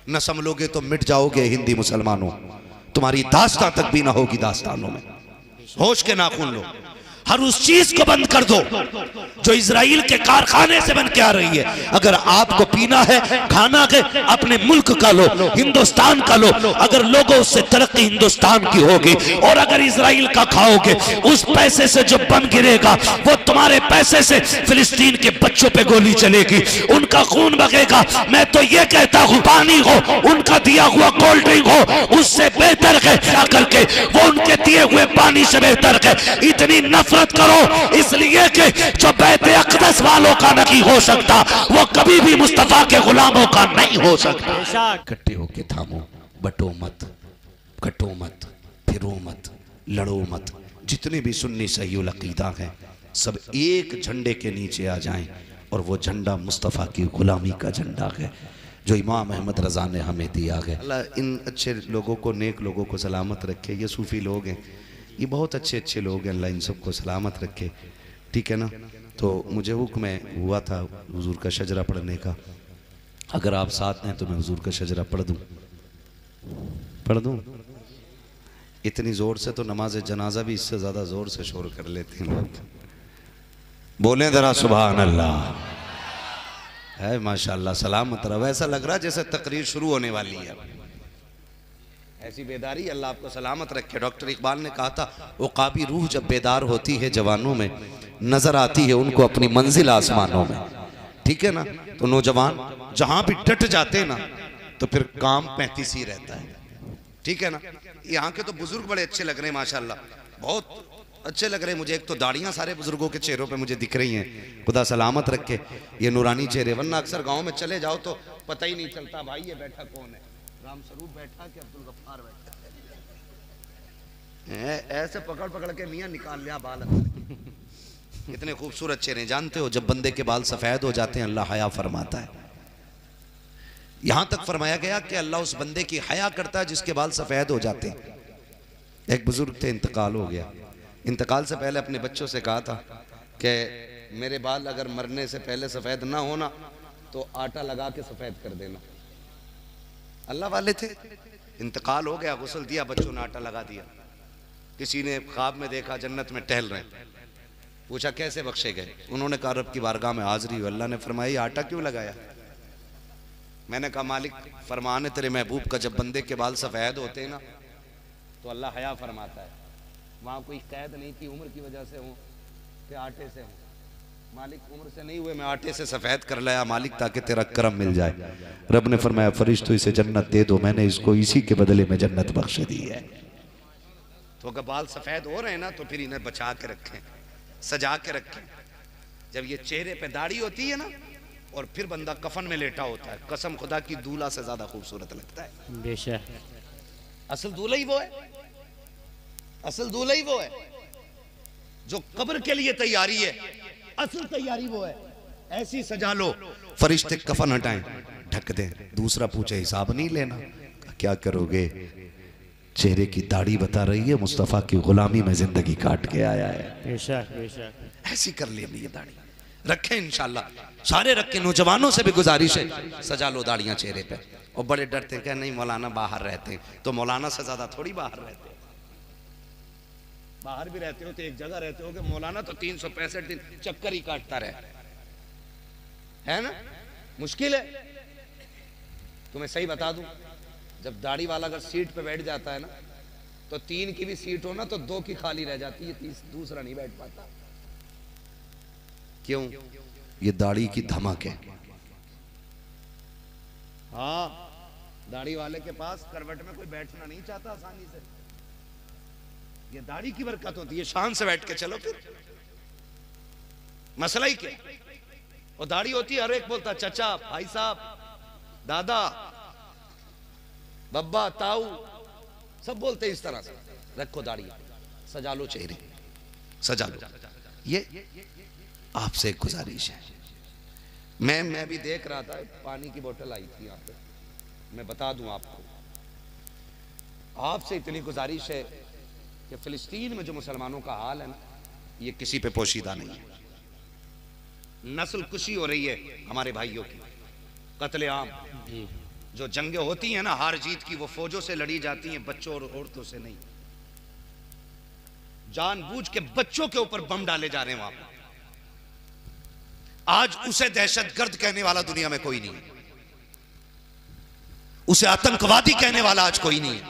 न संभलोगे तो मिट जाओगे हिंदी मुसलमानों, तुम्हारी दास्तां तक भी ना होगी दास्तानों में। होश के नाखून लो, हर उस चीज को बंद कर दो जो इजराइल के कारखाने से बन के आ रही है। अगर आपको पीना है खाना है अपने मुल्क का लो, हिंदुस्तान का लो। अगर लोगों से तरक्की हिंदुस्तान की होगी, और अगर इजराइल का खाओगे उस पैसे से जो बम गिरेगा वो तुम्हारे पैसे से फिलिस्तीन के बच्चों पे गोली चलेगी, उनका खून बहेगा। मैं तो ये कहता हूँ पानी हो, उनका दिया हुआ कोल्ड ड्रिंक हो, उससे बेहतर है करके वो उनके दिए हुए पानी से बेहतर है। इतनी नफरत करो इसलिए कि जो बैते अक़दस वालों का नहीं हो सकता वो कभी भी मुस्तफा के गुलामों का नहीं हो सकता। इकट्ठे होके थामो, बटो मत, कटो मत, फिरो मत, लड़ो मत। जितने भी सुन्नी सही अकीदा हैं सब एक झंडे के नीचे आ जाएं, और वो झंडा मुस्तफ़ा की गुलामी का झंडा है जो इमाम अहमद रज़ा ने हमें दिया है। अल्लाह इन अच्छे लोगों को, नेक लोगों को सलामत रखे। ये सूफ़ी लोग हैं, ये बहुत अच्छे अच्छे लोग हैं, अल्लाह इन सबको सलामत रखे, ठीक है ना। तो मुझे हुक्म हुआ था हुजूर का शजरा पढ़ने का, अगर आप साथ हैं तो मैं हुजूर का शजरा पढ़ दूँ। इतनी ज़ोर से तो नमाज जनाजा भी इससे ज़्यादा ज़ोर से शोर कर लेते हैं लोग। बोलें ज़रा सुभान अल्लाह। है माशाअल्लाह, सलामत रहो। ऐसा लग रहा है जैसे तकरीर शुरू होने वाली है, ऐसी बेदारी। अल्लाह आपको सलामत रखे। डॉक्टर इकबाल ने कहा था उक़ाबी रूह जब बेदार होती है जवानों में, नजर आती है उनको अपनी मंजिल आसमानों में, ठीक है ना। तो नौजवान जहां भी डट जाते ना तो फिर काम 35 ही रहता है, ठीक है ना। यहाँ के तो बुजुर्ग बड़े अच्छे लग रहे हैं माशाअल्लाह, बहुत अच्छे लग रहे हैं मुझे। एक तो दाढ़ियाँ सारे बुजुर्गों के चेहरों पे मुझे दिख रही हैं, खुदा सलामत रखे ये नूरानी चेहरे। वरना अक्सर गाँव में चले जाओ तो पता ही नहीं चलता भाई ये बैठा कौन है, राम स्वरूप बैठा कि अब्दुल गफ्फार बैठा। ऐसे पकड़ पकड़ के मियाँ निकाल लिया बाल। इतने खूबसूरत चेहरे। जानते हो जब बंदे के बाल सफेद हो जाते हैं अल्लाह हया फरमाता है। यहां तक फरमाया गया कि अल्लाह उस बंदे की हया करता है जिसके बाल सफेद हो जाते हैं। एक बुजुर्ग थे, इंतकाल हो गया। इंतकाल से पहले अपने बच्चों से कहा था कि मेरे बाल अगर मरने से पहले सफेद ना होना तो आटा लगा के सफेद कर देना। अल्लाह वाले थे। इंतकाल हो गया, गुस्ल दिया, बच्चों ने आटा लगा दिया। किसी ने ख्वाब में देखा जन्नत में टहल रहे, पूछा कैसे बख्शे गए। उन्होंने कहा रब की बारगाह में हाजिरी हुई। अल्लाह ने फरमाया आटा क्यों लगाया। मैंने कहा मालिक फरमान है तेरे महबूब का, जब बंदे के बाल सफेद होते हैं ना तो अल्लाह हया फरमाता है। वहाँ कोई कैद नहीं थी उम्र की वजह से हूँ कि आटे से हूँ। मालिक उम्र से नहीं हुए, मैं आटे से सफेद कर लाया मालिक ताकि तेरा करम मिल जाए। रब ने फरमाया फरिश्तों इसे जन्नत दे दो, मैंने इसको इसी के बदले में जन्नत बख्श दी है। तो अगर बाल सफेद हो रहे हैं ना तो फिर इन्हें बचा के रखें, सजा के रखें। जब ये चेहरे पे दाढ़ी होती है ना और फिर बंदा कफन में लेटा होता है, कसम खुदा की दूल्हा से ज्यादा खूबसूरत लगता है। बेशक असल दूल्हा ही वो है, असल दूल्हा ही वो है जो कब्र के लिए तैयारी है। असल तैयारी वो है। ऐसी सजा लो, फरिश्ते कफन हटाएं, ढक दें। दूसरा पूछे हिसाब नहीं लेना, क्या करोगे। चेहरे की दाढ़ी बता रही है मुस्तफा की गुलामी में जिंदगी काट के आया है। बेशक बेशक ऐसी कर ली ये दाढ़ी रखें इंशाल्लाह, सारे रखें। नौजवानों से भी गुजारिश है सजा लो दाढ़ियां चेहरे पे। और बड़े डरते हैं, नहीं मौलाना बाहर रहते हैं, तो मौलाना से ज्यादा थोड़ी बाहर रहते हैं। बाहर भी रहते हो तो एक जगह रहते हो कि मौलाना तो 365 दिन चक्कर ही काटता रहे, है ना। मुश्किल है। तुम्हें सही बता दूं, जब दाढ़ी वाला अगर सीट पे बैठ जाता है ना तो 3 की भी सीट हो ना तो 2 की खाली रह जाती है, दूसरा नहीं बैठ पाता। क्यों? ये दाढ़ी की धमक है। हाँ, दाढ़ी वाले के पास करवट में कोई बैठना नहीं चाहता आसानी से। ये दाढ़ी की बरकत होती है, शान से बैठ के चलो। फिर मसला ही क्या। और दाढ़ी होती है, हर एक बोलता चचा, भाई साहब, दादा, बब्बा, ताऊ, सब बोलते हैं इस तरह से। रखो दाढ़ी, सजा लो चेहरे, सजा लो। ये आपसे एक गुजारिश है। मैं भी देख रहा था, पानी की बोतल आई थी यहाँ पे, मैं बता दूं आपको। आपसे इतनी गुजारिश है कि फिलिस्तीन में जो मुसलमानों का हाल है ना, ये किसी पे पोशीदा नहीं है। नस्ल कुशी हो रही है हमारे भाइयों की, कत्लेआम। जो जंगें होती हैं ना हार जीत की, वो फौजों से लड़ी जाती हैं, बच्चों और औरतों से नहीं। जानबूझ के बच्चों के ऊपर बम डाले जा रहे हैं वहां पर। आज उसे दहशतगर्द कहने वाला दुनिया में कोई नहीं है, उसे आतंकवादी कहने वाला आज कोई नहीं है।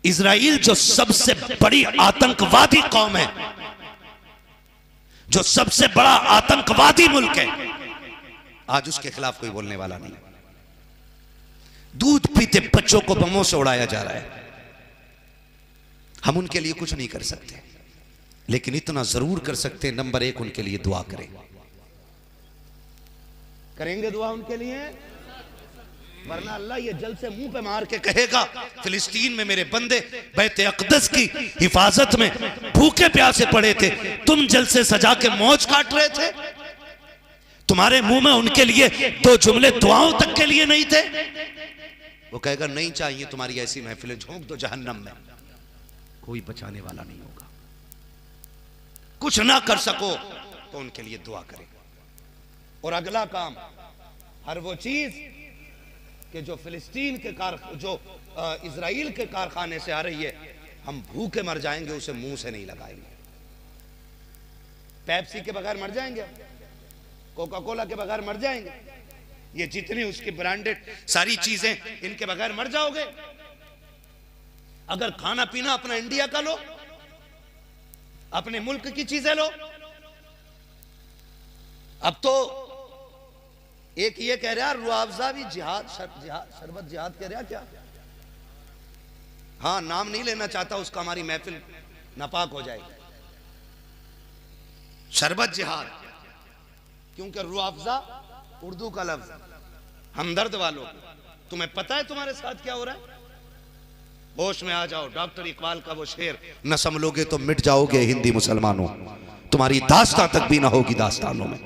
इजराइल जो सबसे बड़ी आतंकवादी कौम है, जो सबसे बड़ा आतंकवादी मुल्क है, आज उसके खिलाफ कोई बोलने वाला नहीं। दूध पीते बच्चों को बमों से उड़ाया जा रहा है। हम उनके लिए कुछ नहीं कर सकते, लेकिन इतना जरूर कर सकते हैं, नंबर 1 उनके लिए दुआ करेंगे दुआ उनके लिए, वरना अल्लाह ये जल से मुंह पे मार के कहेगा फिलिस्तीन में मेरे बंदे बैत अक़दस की हिफाजत में भूखे प्यासे पड़े थे, तुम जल से सजा के मौज काट रहे थे, तुम्हारे मुंह में उनके लिए 2 जुमले दुआओं तक के लिए नहीं थे। वो कहेगा नहीं चाहिए तुम्हारी ऐसी महफिलें, झोंक दो जहन्नम में, कोई बचाने वाला नहीं होगा। कुछ ना कर सको तो उनके लिए दुआ करें। और अगला काम, हर वो चीज कि जो फिलिस्तीन के जो इजराइल के कारखाने से आ रही है, हम भूखे मर जाएंगे, उसे मुंह से नहीं लगाएंगे। पेप्सी के बगैर मर जाएंगे, कोका कोला के बगैर मर जाएंगे, ये जितनी उसकी ब्रांडेड सारी चीजें, इनके बगैर मर जाओगे। अगर खाना पीना अपना इंडिया का लो, अपने मुल्क की चीजें लो। अब तो एक ये कह रहा रुआवजा भी जिहाद, शरबत जिहाद कह रहा क्या? हाँ, नाम नहीं लेना चाहता उसका, हमारी महफिल नापाक हो जाएगी। शरबत जिहाद, क्योंकि रुआवजा उर्दू का लफ्ज, हमदर्द वालों, तुम्हें पता है तुम्हारे साथ क्या हो रहा है? होश में आ जाओ। डॉक्टर इकबाल का वो शेर, न संभलोगे तो मिट जाओगे हिंदी मुसलमानों, तुम्हारी दास्तां तक भी ना होगी दास्तानों में।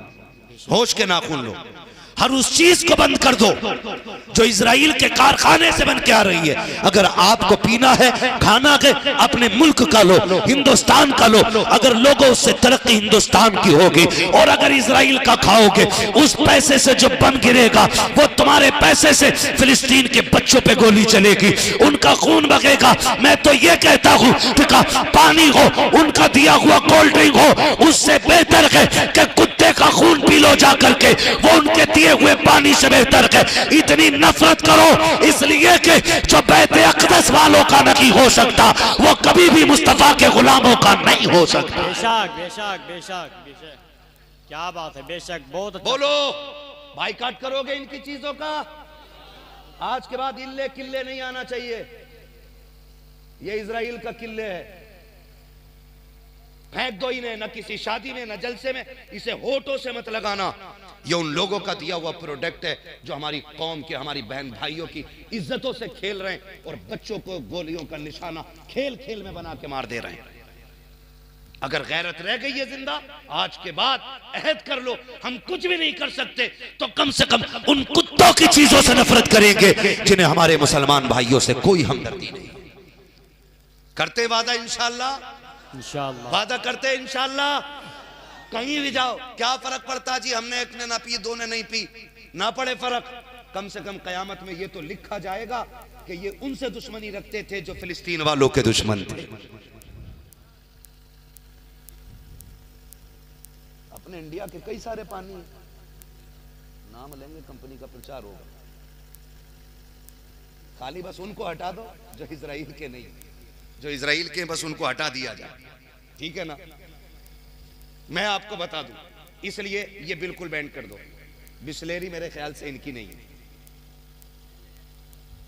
होश के नाखून लो, हर उस चीज को बंद कर दो जो इजराइल के कारखाने से बन के आ रही है। अगर आपको पीना है, खाना है, अपने मुल्क का लो, हिंदुस्तान का लो। अगर लोगों उससे तरक्की हिंदुस्तान की होगी, और अगर इजराइल का खाओगे, उस पैसे से जो बम गिरेगा वो तुम्हारे पैसे से फिलिस्तीन के बच्चों पे गोली चलेगी, उनका खून बगेगा। मैं तो ये कहता हूँ कि पानी हो, उनका दिया हुआ कोल्ड ड्रिंक हो, उससे बेहतर है कि कुत्ते का खून पी लो जा करके, वो उनके दिए हुए पानी से बेहतर है। इतनी नफरत करो इसलिए कि जो बैत अक़दस वालों का नहीं हो सकता, वो कभी भी मुस्तफा के गुलामों का नहीं हो सकता। बेशक बेशक बेशक बेशक, क्या बात है, बेशक, बहुत अच्छा। बोलो, बाइकाट करोगे इनकी चीजों का? आज के बाद इल्ले किल्ले नहीं आना चाहिए। ये इजराइल का किल्ले है, फेंक दो इन्हें, न किसी शादी में, न जलसे में, इसे होठों से मत लगाना। ये उन लोगों का दिया हुआ प्रोडक्ट है जो हमारी कौम के, हमारी बहन भाइयों की इज्जतों से खेल रहे हैं, और बच्चों को गोलियों का निशाना खेल खेल में बना के मार दे रहे हैं। अगर गैरत रह गई है जिंदा, आज के बाद अहद कर लो, हम कुछ भी नहीं कर सकते तो कम से कम उन कुत्तों की चीजों से नफरत करेंगे जिन्हें हमारे मुसलमान भाइयों से कोई हमदर्दी नहीं। करते वादा इंशाअल्लाह, इंशाअल्लाह वादा करते इंशाअल्लाह। कहीं भी जाओ, क्या फर्क पड़ता जी, हमने एक ने ना पी, 2 ने नहीं पी, ना पड़े फर्क। कम से कम कयामत में ये तो लिखा जाएगा कि ये उनसे दुश्मनी रखते थे जो फिलिस्तीन वालों के दुश्मन थे। अपने इंडिया के कई सारे पानी, नाम लेंगे, कंपनी का प्रचार होगा, खाली बस उनको हटा दो जो इजराइल के नहीं, जो इजराइल के बस उनको हटा दिया जाए, ठीक है ना? मैं आपको बता दूं, इसलिए ये बिल्कुल बैन कर दो। बिस्लेरी मेरे ख्याल से इनकी नहीं है,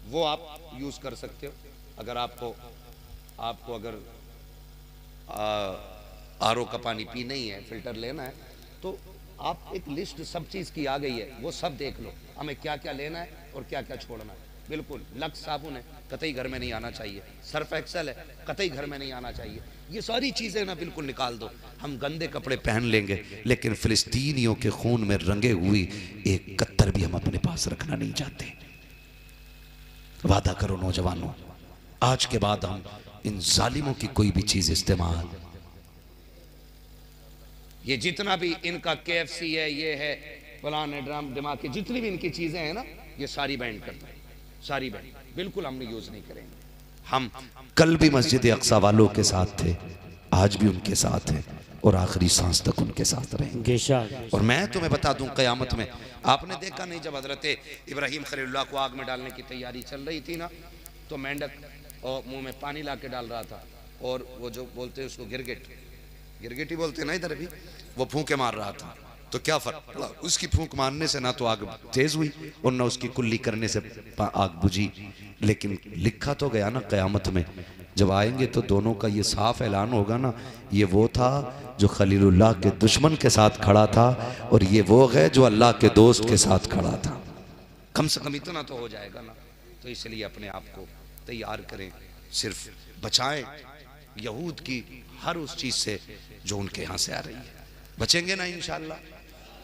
वो आप यूज कर सकते हो। अगर आपको अगर आरओ का पानी पी नहीं है, फिल्टर लेना है, तो आप एक लिस्ट सब चीज की आ गई है, वो सब देख लो, हमें क्या क्या लेना है और क्या क्या छोड़ना है। बिल्कुल, लक्स साबुन है, कतई घर में नहीं आना चाहिए। सर्फ एक्सेल है, कतई घर में नहीं आना चाहिए। ये सारी चीजें ना बिल्कुल निकाल दो। हम गंदे कपड़े पहन लेंगे, लेकिन फिलिस्तीनियों के खून में रंगे हुई एक कत्तर भी हम अपने पास रखना नहीं चाहते। वादा करो नौजवानों, आज के बाद हम इन जालिमों की कोई भी चीज इस्तेमाल, ये जितना भी इनका KFC है, ये है फलाने ड्राम दिमाग की जितनी भी इनकी चीजें हैं ना, ये सारी बैंड करता है, सारी बैंड बिल्कुल हमने यूज नहीं करेंगे। हम कल भी मस्जिद अक्सा वालों के साथ थे, आज भी उनके साथ हैं और आखिरी सांस तक उनके साथ रहेंगे। और मैं तुम्हें बता दूं, क़यामत में आपने देखा नहीं, जब हजरत इब्राहिम खलीलुल्लाह को आग में डालने की तैयारी चल रही थी ना, तो मेंढक और मुंह में पानी ला के डाल रहा था, और वो जो बोलते हैं उसको गिरगिट ही बोलते हैं ना इधर भी, वो फूंके मार रहा था। तो क्या फर्क पड़ा, उसकी फूंक मारने से ना तो आग तेज हुई और ना उसकी कुल्ली करने से आग बुझी। लेकिन लिखा तो गया ना, क़यामत में जब आएंगे तो दोनों का ये साफ ऐलान होगा ना, ये वो था जो खलीलुल्लाह के दुश्मन के साथ खड़ा था और ये वो है जो अल्लाह के दोस्त के साथ खड़ा था। कम से कम इतना तो हो जाएगा ना। तो इसलिए अपने आप को तैयार करें, सिर्फ बचाएं यहूद की हर उस चीज से जो उनके यहाँ से आ रही है। बचेंगे ना इंशाअल्लाह।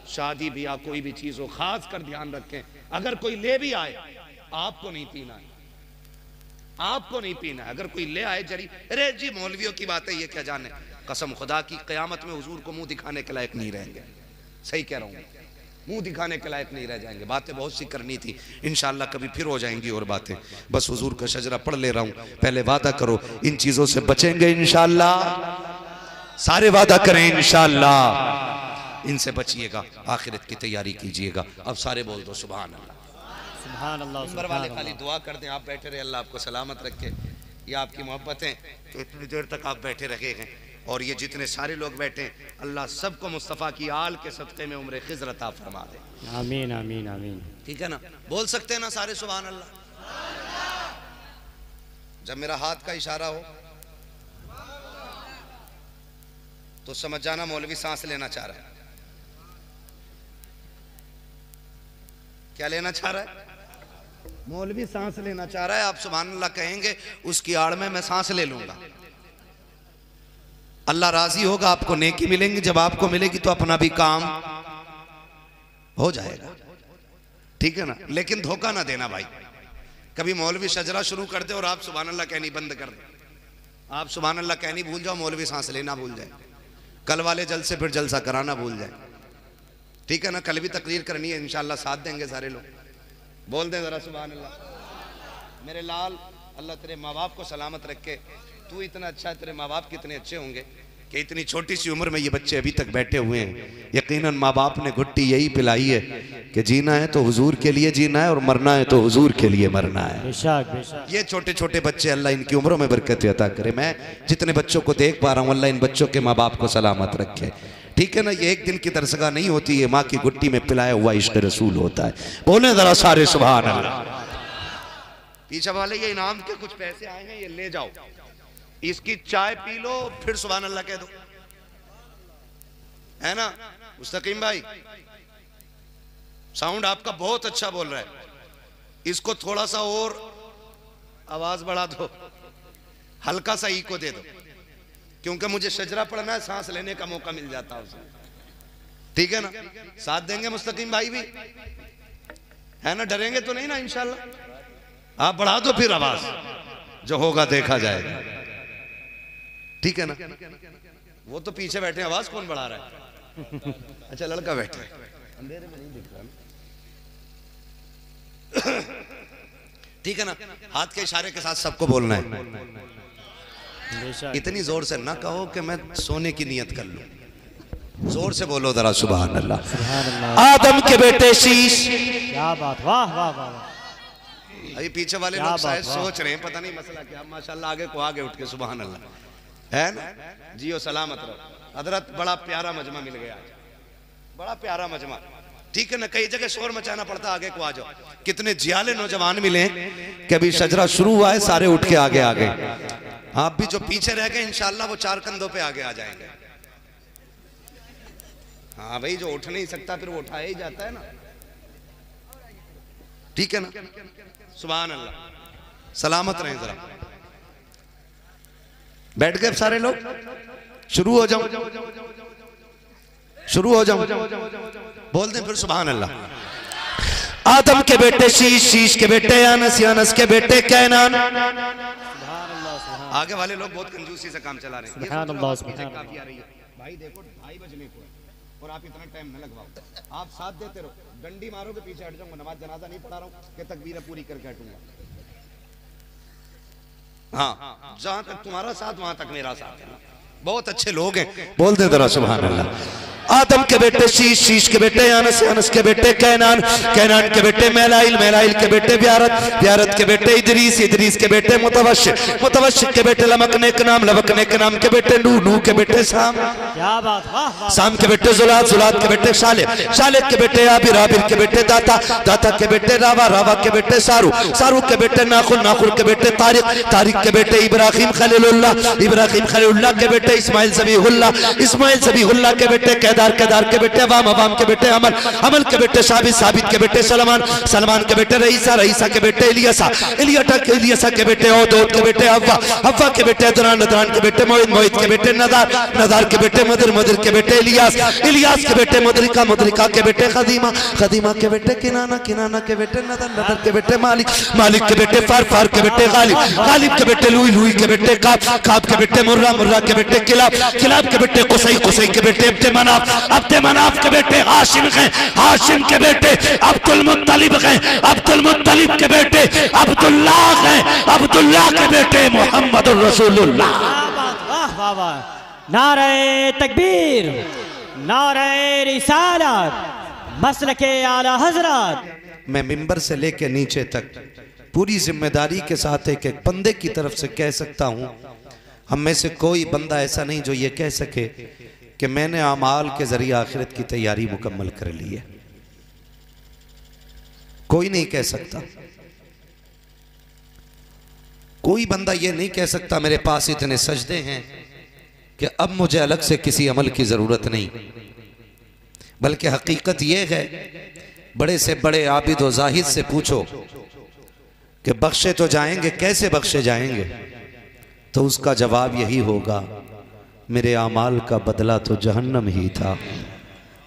शादी ब्याह कोई भी चीज हो, खास कर ध्यान रखें, अगर कोई ले भी आए आपको नहीं पीना है, आपको नहीं पीना है। अगर कोई ले आए जरी, अरे जी मौलवियों की बात है, ये क्या जाने, कसम खुदा की क़यामत में हुजूर को मुंह दिखाने के लायक नहीं रहेंगे। सही कह रहा हूँ, मुंह दिखाने के लायक नहीं रह जाएंगे। बातें बहुत सी करनी थी, इंशाअल्लाह कभी फिर हो जाएंगी और बातें। बस हुजूर का शजरा पढ़ ले रहा हूँ, पहले वादा करो इन चीजों से बचेंगे इंशाअल्लाह। सारे वादा करें इंशाअल्लाह, इनसे बचिएगा, आखिरत की तैयारी कीजिएगा। अब सारे बोल दो सुभान अल्लाह। सुभान अल्लाह। नंबर वाले खाली दुआ कर दें, आप बैठे रहे, अल्लाह आपको सलामत रखे। ये आपकी मोहब्बतें तो इतनी देर तक आप बैठे रहे हैं, और ये जितने सारे लोग बैठे हैं, अल्लाह सबको मुस्तफ़ा की आल के सदक़े में उम्र खिज़र अता फरमा दे। आमीन आमीन आमीन। ठीक है ना, बोल सकते हैं ना सारे सुभान अल्लाह। जब मेरा हाथ का इशारा हो तो समझ जाना मौलवी सांस लेना चाह रहा है। क्या लेना चाह रहा है? मौलवी सांस लेना चाह रहा है। आप सुभान अल्लाह कहेंगे, उसकी आड़ में मैं सांस ले लूंगा। अल्लाह राजी होगा, आपको नेकी मिलेंगी। जब आपको मिलेगी तो अपना भी काम हो जाएगा। ठीक है ना, लेकिन धोखा ना देना भाई। कभी मौलवी शजरा शुरू कर दे और आप सुभान अल्लाह कहनी बंद कर दे, आप सुभान अल्लाह कहनी भूल जाओ, मौलवी सांस लेना भूल जाए, कल वाले जलसे फिर जलसा कराना भूल जाए। ठीक है ना, कल भी तकरीर करनी है इंशाअल्लाह, साथ देंगे सारे लोग। बोल दें जरा सुभान अल्लाह। मेरे लाल, अल्लाह तेरे माँ बाप को सलामत रखे। तू इतना अच्छा है, तेरे माँ बाप कितने अच्छे होंगे कि इतनी छोटी सी उम्र में ये बच्चे अभी तक बैठे हुए हैं। यकीनन माँ बाप ने घुट्टी यही पिलाई है कि जीना है तो हुजूर के लिए जीना है और मरना है तो हुजूर के लिए मरना है। बेशक बेशक। ये छोटे छोटे बच्चे, अल्लाह इनकी उम्रों में बरकत अता करे। मैं जितने बच्चों को देख पा रहा हूँ, अल्लाह इन बच्चों के माँ बाप को सलामत रखे। ठीक है ना, ये एक दिन की दरसगाह नहीं होती है, माँ की गुट्टी में पिलाया हुआ इश्क रसूल होता है। बोले जरा सारे सुभान अल्लाह। पीछे वाले ये इनाम के कुछ पैसे आए हैं, ये ले जाओ, इसकी चाय पी लो, फिर सुभान अल्लाह कह दो, है ना मुस्तकीम भाई? साउंड आपका बहुत अच्छा बोल रहा है, इसको थोड़ा सा और आवाज बढ़ा दो, हल्का सा इको दे दो, क्योंकि मुझे शजरा पढ़ना है, सांस लेने का मौका मिल जाता है उसे। ठीक है ना, साथ देंगे मुस्तकीम भाई भी, है ना? डरेंगे तो नहीं ना इंशाल्लाह? आप बढ़ा दो फिर आवाज, जो होगा देखा जाएगा। ठीक है ना? वो तो पीछे बैठे, आवाज कौन बढ़ा रहा है? अच्छा लड़का बैठा है, अंधेरे में नहीं दिख रहा। ठीक है ना, हाथ के इशारे के साथ सबको बोलना है। इतनी जोर से ना कहो कि मैं सोने की नियत कर लूं, जोर से बोलो जरा सुभान अल्लाह। आदम के बेटे शीश। क्या बात, वाह वाह वाह। अभी पीछे वाले लोग शायद सोच रहे हैं पता नहीं मसला क्या। माशाल्लाह आगे को आगे उठ के सुभान अल्लाह, है ना? जियो सलामत रहो। हजरत बड़ा प्यारा मजमा मिल गया, बड़ा प्यारा मजमा। ठीक है ना, कई जगह शोर मचाना पड़ता, आगे को आ जाओ। कितने जियाले नौजवान मिले कि अभी शजरा शुरू हुआ है, सारे उठ के आगे आ गए। आप भी जो पीछे रह गए इंशाअल्लाह वो चार कंधों पे आगे आ जाएंगे। हाँ भाई, जो उठ नहीं सकता फिर वो उठाया ही जाता है ना। ठीक है ना, सुभान अल्लाह। सलामत रहें जरा। बैठ गए सारे लोग? शुरू हो जाओ, शुरू हो जाओ, बोल दें फिर सुभान अल्लाह। आदम के बेटे शीश, शीश के बेटे अनस, अनस के बेटे कैनान। आगे वाले लोग बहुत कंजूसी से काम चला रहे हैं। काफी आ रही है भाई, देखो 2:30 बजने को, और आप इतना टाइम न लगवाओ, आप साथ देते रहो, डंडी मारोगे पीछे हट जाऊंगा, नमाज जनाजा नहीं पढ़ा रहा हूँ कि तकबीरें पूरी करके हटूंगा। हाँ, जहां तक तुम्हारा साथ वहां तक मेरा साथ है। बहुत अच्छे लोग हैं, बोलते जरा सुभान अल्लाह। आदम के बेटे शीश, शीश के बेटे अनस, अनस के बेटे कैनान, कैनान के बेटे मैलाइल, मैलाइल के बेटे ब्यारत, ब्यारत के बेटे इदरीस, इदरीस के बेटे मुतवश्शिर, मुतवश्शिर के बेटे लमकने के नाम, लमकने के नाम के बेटे नूह, नूह के बेटे साम, क्या बात, वाह वाह। साम के बेटे जुलाद, जुलाद के बेटे शालिब, शालिब के बेटे आबिर, आबिर के बेटे दाता, दाता के बेटे रावा, रावा के बेटे सारू, सारू के बेटे नाखुर, नाखुर के बेटे तारिक, तारिक के बेटे इब्राहिम खलीलुल्लाह, इब्राहिम खलीलुल्लाह के बेटे इस्माइल ज़बीहुल्लाह, इस्माइल ज़बीहुल्लाह के बेटे केदार, केदार के बेटे अवाम, अवाम के बेटे अमल, अमल के बेटे साबित, साबित के बेटे सलमान, सलमान के बेटे रईसा, रईसा के बेटे इलियासा, इलियासा के बेटे औद, औद के बेटे हव्वा, हव्वा के बेटे अदनान, अदनान के बेटे मोहित, मोहित के बेटे नदार, नदार के बेटे मदर, मदर के बेटे इलियास, इलियास के बेटे मुदरिका, मुदरिका के बेटे खदीमा, खदीमा के बेटे किनाना, किनाना के बेटे नदर, नदर के बेटे मालिक, मालिक के बेटे फार, फार के बेटे गालिब, गालिब के बेटे लुई, लुई के बेटे काब, काब के बेटे मुर्रा, मुर्रा के बेटे किलाब, किलाब के बेटे कुसई, कुसई के बेटे अब्दे मनाफ, अब्दे मनाफ के बेटे हाशिम हैं, हाशिम के बेटे अब्दुल मुत्तलिब हैं, अब्दुल मुत्तलिब के बेटे अब्दुल्लाह हैं, अब्दुल्लाह के बेटे मोहम्मद रसूलुल्लाह। वाह वाह वाह। नारे तकबीर, नारे रिसालत, मसलके आला हजरत। मैं मिंबर से लेके नीचे तक पूरी जिम्मेदारी के साथ एक एक बंदे की तरफ से कह सकता हूँ, हम में से कोई बंदा ऐसा नहीं जो ये कह सके कि मैंने आमाल के जरिए आखिरत की तैयारी मुकम्मल कर ली है। कोई नहीं कह सकता, कोई बंदा ये नहीं कह सकता मेरे पास इतने सजदे हैं कि अब मुझे अलग से किसी अमल की जरूरत नहीं। बल्कि हकीकत यह है, बड़े से बड़े आबिद व जाहिद से पूछो कि बख्शे तो जाएंगे, कैसे बख्शे जाएंगे, तो उसका जवाब यही होगा, मेरे आमाल का बदला तो जहन्नम ही था,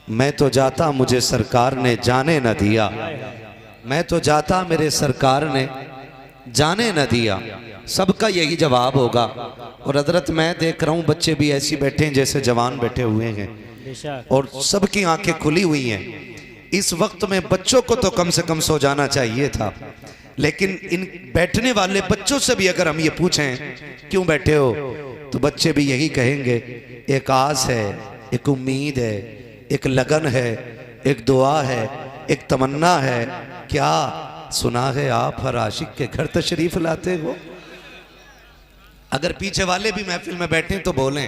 मैं तो जाता मुझे सरकार ने जाने न दिया, मैं तो जाता मेरे सरकार ने जाने न दिया। सबका यही जवाब होगा। और हजरत मैं देख रहा हूँ बच्चे भी ऐसी बैठे हैं जैसे जवान बैठे हुए हैं और सबकी आंखें खुली हुई हैं। इस वक्त में बच्चों को तो कम से कम सो जाना चाहिए था, लेकिन इन बैठने वाले बच्चों से भी अगर हम ये पूछें क्यों बैठे हो, तो बच्चे भी यही कहेंगे, एक आस है, एक उम्मीद है, एक लगन है, एक दुआ है, एक तमन्ना है। क्या सुना है आप हर आशिक के घर तशरीफ लाते हो? अगर पीछे वाले भी महफिल में बैठे तो बोलें,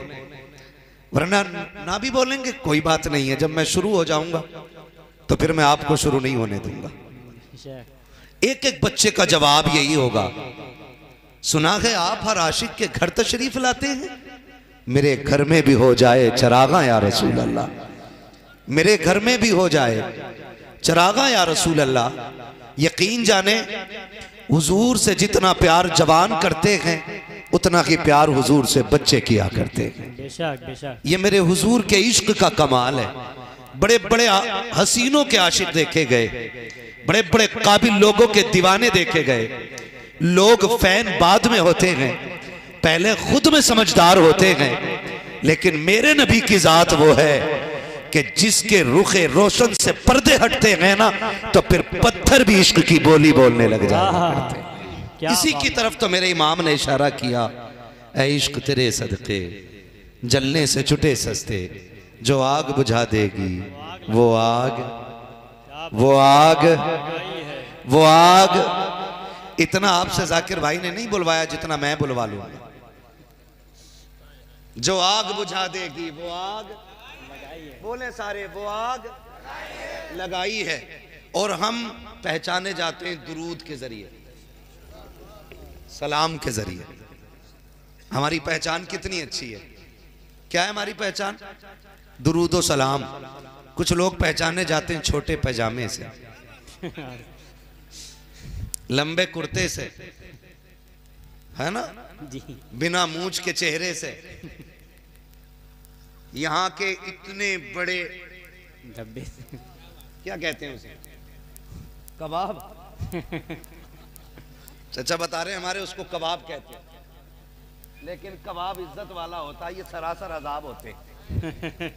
वरना ना भी बोलेंगे कोई बात नहीं है। जब मैं शुरू हो जाऊंगा तो फिर मैं आपको शुरू नहीं होने दूंगा। एक एक बच्चे का जवाब यही होगा, सुना है आप हर आशिक के घर तशरीफ लाते हैं, मेरे घर में भी हो जाए चरागा या रसूल अल्लाह, मेरे घर में भी हो जाए चरागा या रसूल अल्लाह। यकीन जाने हुजूर से जितना प्यार जवान करते हैं उतना ही प्यार हुजूर से बच्चे किया करते हैं। बेशक बेशक, ये मेरे हुजूर के इश्क का कमाल है। बड़े बड़े हसीनों के आशिक देखे गए, बड़े बड़े काबिल लोगों के दीवाने देखे गए। लोग फैन बाद में होते हैं, पहले खुद में समझदार होते हैं। लेकिन मेरे नबी की जात वो है कि जिसके रुखे रोशन से पर्दे हटते हैं ना, तो फिर पत्थर भी इश्क की बोली बोलने लग जाते हैं। इसी की तरफ तो मेरे इमाम ने इशारा किया, ऐ इश्क तेरे सदके जलने से छुटे सस्ते, जो आग बुझा देगी वो आग, वो आग, वो आग। इतना आपसे जाकिर भाई ने नहीं बुलवाया जितना मैं बुलवा लूंगा। जो आग बुझा देगी वो आग, बोले सारे, वो आग लगाई है। और हम पहचाने जाते हैं दुरूद के जरिए, सलाम के जरिए। हमारी पहचान कितनी अच्छी है। क्या है हमारी पहचान? दुरूद और सलाम। कुछ लोग पहचाने जाते हैं छोटे पैजामे से, लंबे कुर्ते से, है ना, बिना मूंछ के चेहरे से, यहाँ के इतने बड़े डब्बे, क्या कहते हैं उसे, कबाब। चाचा बता रहे हैं हमारे उसको कबाब कहते हैं, लेकिन कबाब इज्जत वाला होता है, ये सरासर अजाब होते हैं।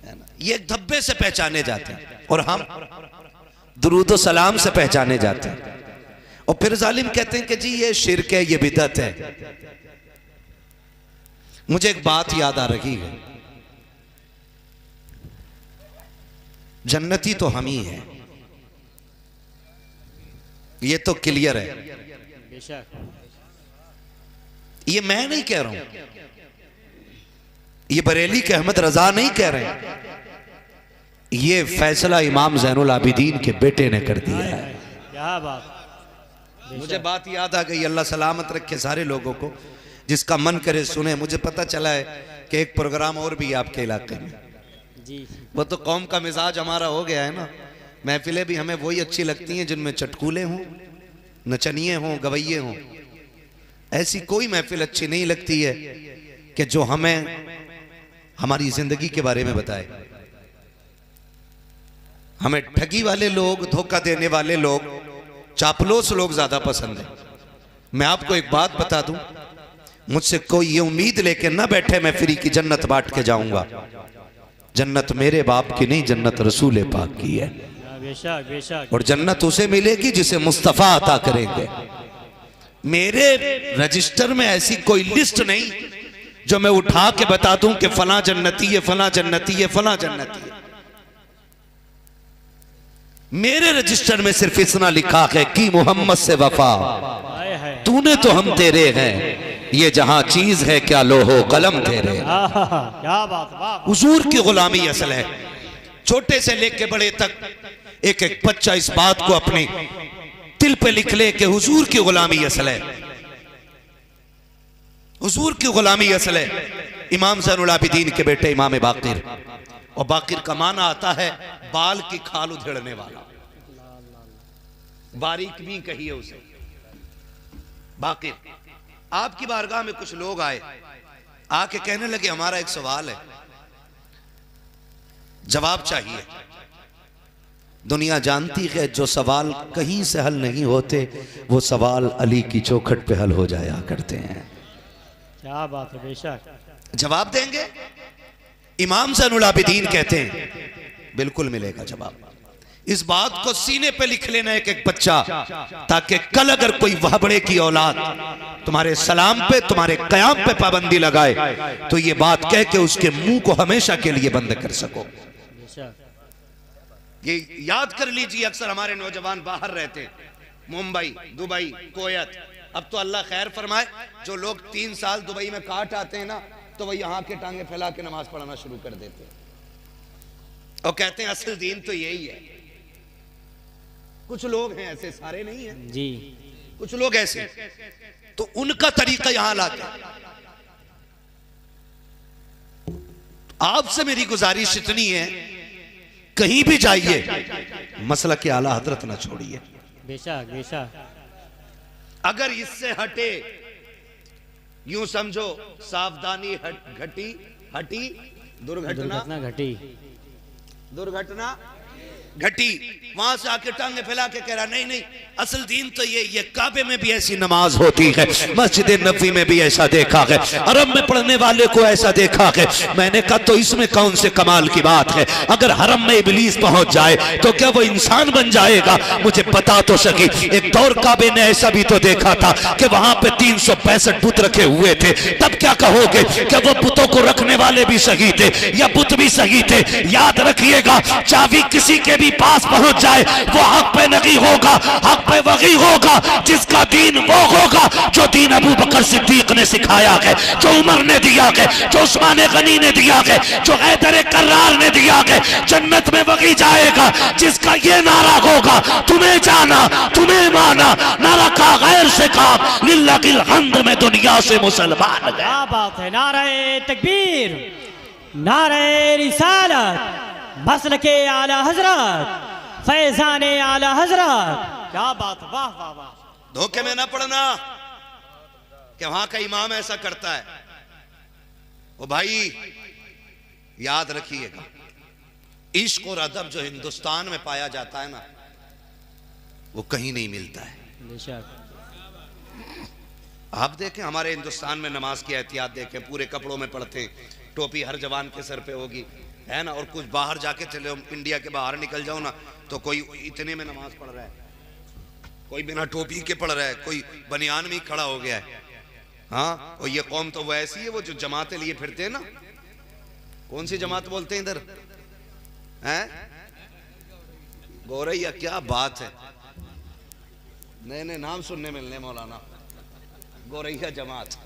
है ना, ये एक धब्बे से पहचाने जाते हैं और हम दुरूद सलाम से पहचाने जाते हैं। और फिर जालिम कहते हैं कि जी ये शिर्क है, ये बिदअत है। मुझे एक बात याद आ रही है, जन्नती तो हम ही हैं, ये तो क्लियर है। बेशक ये मैं नहीं कह रहा हूं, ये बरेली के अहमद रजा नहीं कह रहे हैं, ये फैसला इमाम ज़ैनुल आबिदीन के बेटे ने कर दिया है। क्या बात। मुझे बात याद आ गई, अल्लाह सलामत रखे सारे लोगों को, जिसका मन करे सुने। मुझे पता चला है कि एक प्रोग्राम और भी है आपके इलाके में जी। वो तो कौम का मिजाज हमारा हो गया है ना, महफिलें भी हमें वही अच्छी लगती हैं जिनमें चटकूले हों, नचनिए हों, गवैये हों। ऐसी कोई महफिल अच्छी नहीं लगती है कि जो हमें हमारी जिंदगी के बारे में बताए। हमें ठगी वाले लोग, धोखा देने वाले लोग, चापलूस लोग ज्यादा पसंद है। मैं आपको एक बात बता दूं, मुझसे कोई ये उम्मीद लेके ना बैठे मैं फ्री की जन्नत बांट के जाऊंगा। जन्नत मेरे बाप की नहीं, जन्नत रसूल पाक की है। बेशक बेशक। और जन्नत उसे मिलेगी जिसे मुस्तफा अता करेंगे। मेरे रजिस्टर में ऐसी कोई लिस्ट नहीं जो मैं उठा के बता दूं कि फला जन्नती है, फला जन्नती है, फला जन्नती है। मेरे रजिस्टर में सिर्फ इतना लिखा है कि मोहम्मद से वफा, तूने तो हम तेरे हैं, ये जहां चीज है क्या लोहो कलम तेरे। क्या बात। वाह। हुजूर की गुलामी असल है। छोटे से लेके बड़े तक एक एक बच्चा इस बात को अपने दिल पे लिख ले कि हुजूर की गुलामी असल है, हुजूर की गुलामी असल है। इमाम ज़ैनुल आबिदीन के बेटे इमाम बाकिर, और बाकिर का माना आता है बाल की खाल उधेड़ने वाला, बारीक भी कही है उसे बाकिर। आपकी बारगाह में कुछ लोग आए, आके कहने लगे हमारा एक सवाल है, जवाब चाहिए। दुनिया जानती है जो सवाल कहीं से हल नहीं होते वो सवाल अली की चौखट पे हल हो जाया करते हैं। क्या बात है। बेशक। जवाब देंगे? इमाम ज़ैनुल आबिदीन कहते हैं बिल्कुल मिलेगा जवाब। इस बात को सीने पे लिख लेना एक एक बच्चा, ताकि कल अगर कोई वहबड़े की औलाद तुम्हारे सलाम पे, तुम्हारे कयाम पे पाबंदी लगाए तो ये बात कह के उसके मुंह को हमेशा के लिए बंद कर सको। ये याद कर लीजिए, अक्सर हमारे नौजवान बाहर रहते हैं, मुंबई, दुबई, कोयत। अब तो अल्लाह खैर फरमाए, जो लोग 3 साल दुबई में काट आते हैं ना, तो वह यहाँ के टांगे फैला के नमाज पढ़ना शुरू कर देते हैं और कहते हैं असल दीन तो यही है। कुछ लोग हैं ऐसे, सारे नहीं हैं जी, कुछ लोग ऐसे, तो उनका तरीका यहां लाते। आपसे मेरी गुजारिश इतनी है, कहीं भी जाइए मसला के आला हजरत ना छोड़िए। बेशक बेशक। अगर इससे हटे, यूं समझो सावधानी घटी हटी, दुर्घटना घटी, दुर्घटना घटी। वहां से आके टांगे फैला के कह रहा नहीं नहीं असल दीन तो ये काबे में भी ऐसी नमाज होती है, मस्जिद नबी में भी ऐसा देखा है, हरम में पढ़ने वाले को ऐसा देखा है। मैंने कहा तो इसमें कौन से कमाल की बात है? अगर हरम में इब्लीस पहुंच जाए तो क्या वो इंसान बन जाएगा? मुझे बता तो सकी। एक दौर काबे ने ऐसा भी तो देखा था कि वहां पे 365 बुत रखे हुए थे, तब क्या कहोगे? क्या वो बुतों को रखने वाले भी सही थे या बुत भी सही थे? याद रखिएगा, चाबी किसी के भी पास पहुंच जाए वो हक पे नहीं होगा, हक पे वही होगा जिसका दीन वो होगा जो दीन अबू बकर सिद्दीक ने सिखाया है, जो उमर ने दिया है, जो उस्मान गनी ने दिया है, जो हैदर कर्रार ने दिया है। जन्नत में वही जाएगा जिसका ये नारा होगा, तुम्हें जाना तुम्हें माना, ना रखा गैर से काम, लिल्लाहिल हम्द में दुनिया से मुसलमान। क्या बात है। नारे तकबीर, नारे रिसालत, मसलके आला हजरत, फैजाने आला हजरत। क्या बात। वाह वाह वाह। धोखे में ना पड़ना कि वहां का इमाम ऐसा करता है। वो भाई याद रखिएगा, इश्क और अदब जो हिंदुस्तान में पाया जाता है ना, वो कहीं नहीं मिलता है। बेशक। आप देखें हमारे हिंदुस्तान में नमाज की एहतियात देखें, पूरे कपड़ों में पढ़ते हैं, टोपी हर जवान के सर पे होगी, है ना। और कुछ बाहर जाके चले, इंडिया के बाहर निकल जाओ ना, तो कोई इतने में नमाज पढ़ रहा है, कोई बिना टोपी के पढ़ रहा है, कोई बनियान में ही खड़ा हो गया है। हाँ, और ये कौम तो वो ऐसी है, वो जो जमातें लिए फिरते हैं ना। कौन सी जमात बोलते हैं इधर, हैं? गौरैया, क्या बात है, नए नए नाम सुनने मिलने मौलाना। गौरैया जमात,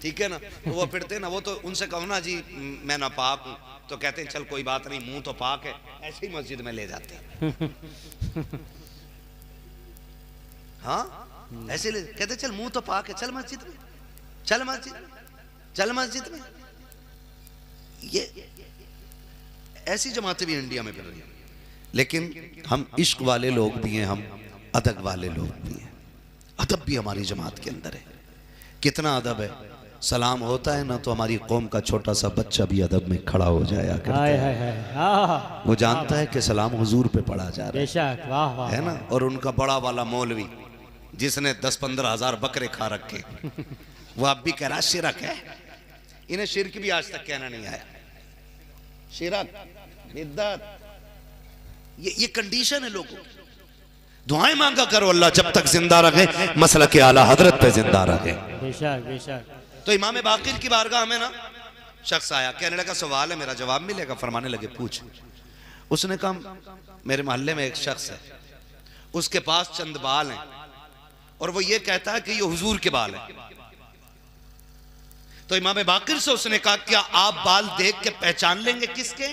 ठीक है ना। तो वो फिरते ना, वो तो उनसे कहो ना जी मैं नापाक हूं, तो कहते हैं चल कोई बात नहीं, मुंह तो पाक है, ऐसे ही मस्जिद में ले जाते हैं। हाँ, ऐसे ले कहते चल मुंह तो पाक है, चल मस्जिद में, चल मस्जिद में, चल मस्जिद में। ये ऐसी जमातें भी इंडिया में फिर रही हैं। लेकिन हम इश्क वाले लोग भी हैं, हम अदब वाले लोग भी हैं। अदब भी हमारी जमात के अंदर है। कितना अदब है, सलाम होता है ना तो हमारी कौम का छोटा सा बच्चा भी अदब में खड़ा हो जाया करता है। वो जानता है कि सलाम हुजूर पे पढ़ा जा रहा है, है ना। और उनका बड़ा वाला मौलवी जिसने 10-15 हजार बकरे खा रखे, वो अब भी कह रहा शिरक है। इन्हें शिरक भी आज तक कहना नहीं आया। शिरक, बिद्दत, ये कंडीशन है लोगों की। दुआएं मांगा करो अल्लाह जब तक जिंदा रखे, मसला के आला हजरत पे जिंदा रखे। बेशक बेशक। तो इमाम बाकिर की बारगाह में ना शख्स आया, कहने लगा सवाल है, मेरा जवाब मिलेगा? फरमाने लगे पूछ। उसने कहा मेरे मोहल्ले में एक शख्स है, उसके पास चंद बाल हैं और वो ये कहता है कि ये हुजूर के बाल हैं। तो इमाम बाकिर से उसने कहा क्या आप बाल देख के पहचान लेंगे किसके,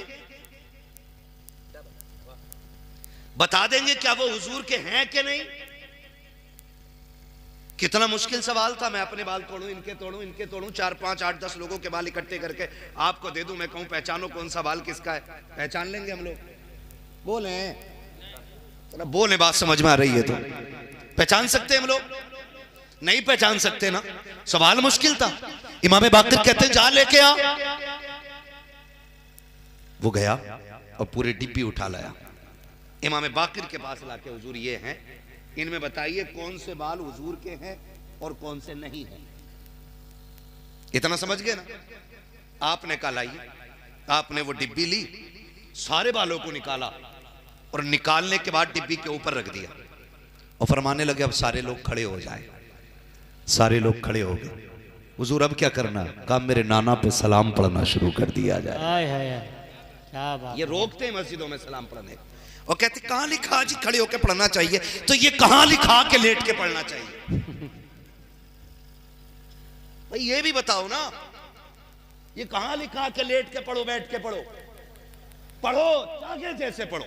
बता देंगे क्या वो हुजूर के हैं कि नहीं? कितना मुश्किल सवाल था। मैं अपने बाल तोड़ूं, इनके तोड़ूं, इनके तोड़ूं, 4, 5, 8, 10 लोगों के बाल इकट्ठे करके आपको दे दूं, मैं कहूं पहचानो कौन सा बाल किसका है? पहचान लेंगे हम लोग? बोले बोले, बात समझ में आ रही है? तो पहचान सकते हम लोग? नहीं पहचान सकते ना। सवाल मुश्किल था। इमाम बाकिर कहते जा लेके आ। वो गया और पूरे डिब्बी उठा लाया। इमाम बाकिर के पास लाके हुजूर ये हैं, इनमें बताइए कौन से बाल हुजूर के हैं और कौन से नहीं हैं। इतना समझ गए ना। आपने कहा लाइए, आपने वो डिब्बी ली, सारे बालों को निकाला और निकालने के बाद डिब्बी के ऊपर रख दिया और फरमाने लगे अब सारे लोग खड़े हो जाए। सारे लोग खड़े हो गए। हुजूर अब क्या करना? कहा मेरे नाना पे सलाम पढ़ना शुरू कर दिया जाए। क्या बात। ये रोकते हैं मस्जिदों में सलाम पढ़ने और कहते कहां लिखा जी खड़े होकर पढ़ना चाहिए? तो ये कहां लिखा के लेट के पढ़ना चाहिए? भाई ये भी बताओ ना, ये कहां लिखा के लेट के पढ़ो, बैठ के पढ़ो? पढ़ो जागे जैसे पढ़ो।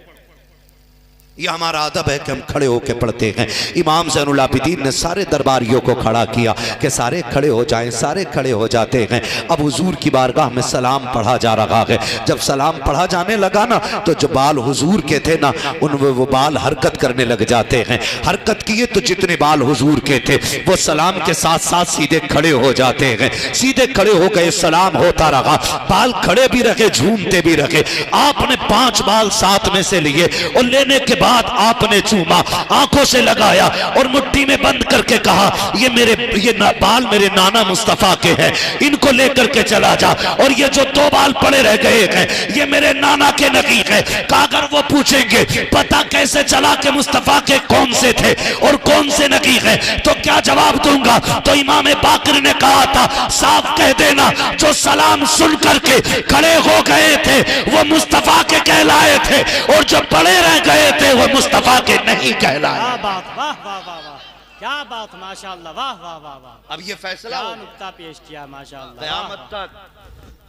ये हमारा अदब है कि हम खड़े होकर पढ़ते हैं। इमाम ज़ैनुल आबिदीन ने सारे दरबारियों को खड़ा किया कि सारे खड़े हो जाएं। सारे खड़े हो जाते हैं। अब हुजूर की बारगाह में सलाम पढ़ा जा रहा है। जब सलाम पढ़ा जाने लगा ना, तो जो बाल हुजूर के थे ना, उनमें वो बाल हरकत करने लग जाते हैं। हरकत किए तो जितने बाल हुजूर के थे वो सलाम के साथ साथ सीधे खड़े हो जाते हैं। सीधे खड़े हो गए, सलाम होता रहा, बाल खड़े भी रखे, झूमते भी रखे। आपने 5 बाल साथ में से लिए और लेने के बाद आपने चूमा, आंखों से लगाया और मुट्ठी में बंद करके कहा ये बाल मेरे नाना मुस्तफा के हैं, इनको लेकर के चला जा। और ये जो 2 बाल पड़े रह गए हैं ये मेरे नाना के नकीक है। कहा अगर वो पूछेंगे पता कैसे चला कि मुस्तफा के कौन से थे और कौन से नकीक है, तो क्या जवाब दूंगा? तो इमाम बाकिर ने कहा था साफ कह देना जो सलाम सुन करके खड़े हो गए थे वो मुस्तफा के कहलाए थे और जो पड़े रह गए थे वो मुस्तफा के नहीं कहलाए। क्या बात, वाह वाह वाह वाह, क्या बात, माशाअल्लाह, वाह वाह वाह वाह। अब ये फैसला नुक्ता पेश किया माशाअल्लाह। क़यामत तक